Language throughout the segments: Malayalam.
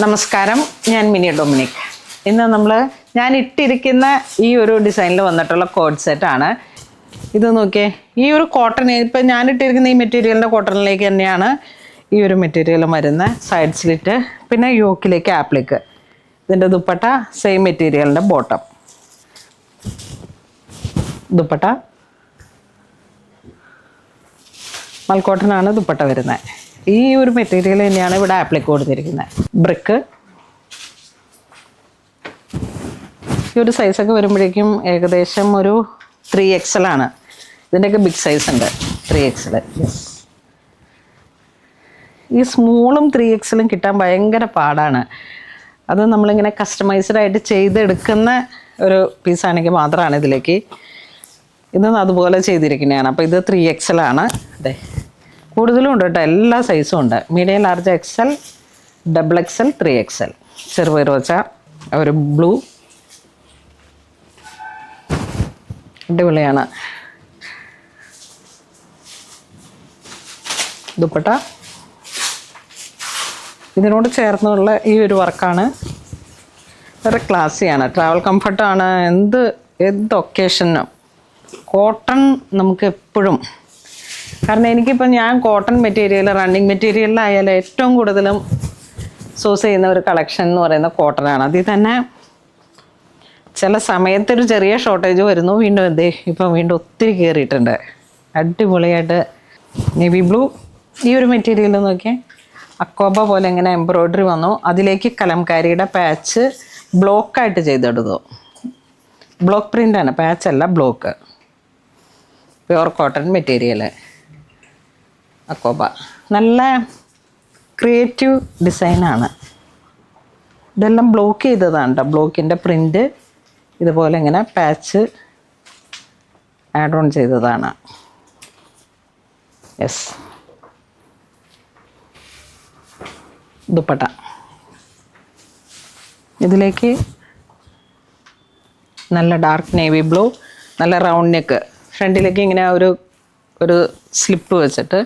നമസ്കാരം, ഞാൻ മിനി ഡൊമിനിക്. ഇന്ന് ഞാൻ ഇട്ടിരിക്കുന്ന ഈ ഒരു ഡിസൈനിൽ വന്നിട്ടുള്ള കോഡ് സെറ്റാണ്. ഇത് നോക്കിയേ, ഈ ഒരു കോട്ടൺ, ഇപ്പം ഞാൻ ഇട്ടിരിക്കുന്ന ഈ മെറ്റീരിയലിൻ്റെ കോട്ടണിലേക്ക് തന്നെയാണ് ഈ ഒരു മെറ്റീരിയൽ വരുന്ന. സൈഡ് സ്ലിറ്റ്, പിന്നെ യോക്കിലേക്ക് ആപ്ലിക്ക്. ഇതിൻ്റെ ദുപ്പട്ട സെയിം മെറ്റീരിയലിൻ്റെ ബോട്ടം. ദുപ്പട്ട മൽക്കോട്ടനാണ് ദുപ്പട്ട വരുന്നത്. ഈ ഒരു മെറ്റീരിയൽ തന്നെയാണ് ഇവിടെ ആപ്ലിക്ക് കൊടുത്തിരിക്കുന്നത്. ബ്രിക്ക്. ഈ ഒരു സൈസൊക്കെ വരുമ്പോഴേക്കും ഏകദേശം ഒരു 3XL ആണ്. ഇതിൻ്റെയൊക്കെ ബിഗ് സൈസ് ഉണ്ട്, 3XL. ഈ സ്മോളും 3XLും കിട്ടാൻ ഭയങ്കര പാടാണ്. അത് നമ്മളിങ്ങനെ കസ്റ്റമൈസ്ഡ് ആയിട്ട് ചെയ്തെടുക്കുന്ന ഒരു പീസാണെങ്കിൽ മാത്രമാണ് ഇതിലേക്ക്. ഇത് അതുപോലെ ചെയ്തിരിക്കുന്നതാണ്. അപ്പോൾ ഇത് 3XL ആണ്. അതെ, കൂടുതലും ഉണ്ട് കേട്ടോ, എല്ലാ സൈസും ഉണ്ട്. Medium, large, XL, XXL, 3XL. ചെറുപയർ വെച്ച ഒരു ബ്ലൂ, അടിപൊളിയാണ്. ദുപ്പട്ട ഇതിനോട് ചേർന്നുള്ള ഈ ഒരു വർക്കാണ്. വളരെ ക്ലാസ്സിയാണ്, ട്രാവൽ കംഫർട്ടാണ്. എന്ത് ഒക്കേഷനും കോട്ടൺ നമുക്ക് എപ്പോഴും, കാരണം എനിക്കിപ്പോൾ ഞാൻ കോട്ടൺ മെറ്റീരിയൽ, റണ്ണിങ് മെറ്റീരിയലിലായാലും ഏറ്റവും കൂടുതലും സോഴ്സ് ചെയ്യുന്ന ഒരു കളക്ഷൻ എന്ന് പറയുന്നത് കോട്ടനാണ്. അതിൽ തന്നെ ചില സമയത്തൊരു ചെറിയ ഷോർട്ടേജ് വരുന്നു, വീണ്ടും ഇപ്പം വീണ്ടും ഒത്തിരി കയറിയിട്ടുണ്ട്. അടിപൊളിയായിട്ട് നേവി ബ്ലൂ. ഈ ഒരു മെറ്റീരിയൽ നോക്കിയാൽ അക്കോബ പോലെ ഇങ്ങനെ എംബ്രോയ്ഡറി വന്നു. അതിലേക്ക് കലംകാരിയുടെ പാച്ച് ബ്ലോക്കായിട്ട് ചെയ്തെടുത്തു. ബ്ലോക്ക് പ്രിൻ്റാണ്, പാച്ചല്ല, ബ്ലോക്ക്. പ്യുവർ കോട്ടൺ മെറ്റീരിയൽ, അക്കോബ. നല്ല ക്രിയേറ്റീവ് ഡിസൈനാണ്. ഇതെല്ലാം ബ്ലോക്ക് ചെയ്തതാണ് കേട്ടോ. ബ്ലോക്കിൻ്റെ പ്രിൻ്റ് ഇതുപോലെ ഇങ്ങനെ പാച്ച് ആഡ് ഓൺ ചെയ്തതാണ്. യെസ്. ദുപ്പട്ട ഇതിലേക്ക് നല്ല ഡാർക്ക് നേവി ബ്ലൂ, നല്ല റൗണ്ട് നെക്ക്, ഫ്രണ്ടിലേക്ക് ഇങ്ങനെ ഒരു സ്ലിപ്പ് വെച്ചിട്ട്.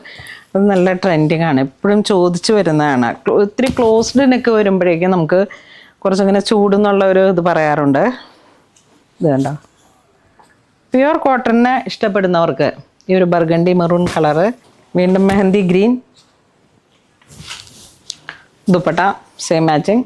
അത് നല്ല ട്രെൻഡിങ് ആണ്, എപ്പോഴും ചോദിച്ചു വരുന്നതാണ്. ഒത്തിരി ക്ലോസ്ഡ് നെക്ക് വരുമ്പോഴേക്കും നമുക്ക് കുറച്ചിങ്ങനെ ചൂടെന്നുള്ള ഒരു ഇത് പറയാറുണ്ട്. ഇത് കണ്ടോ, പ്യുവർ കോട്ടണിനെ ഇഷ്ടപ്പെടുന്നവർക്ക് ഈ ഒരു ബർഗണ്ടി മെറൂൺ കളറ്, വീണ്ടും mehndi green. Dupatta same matching.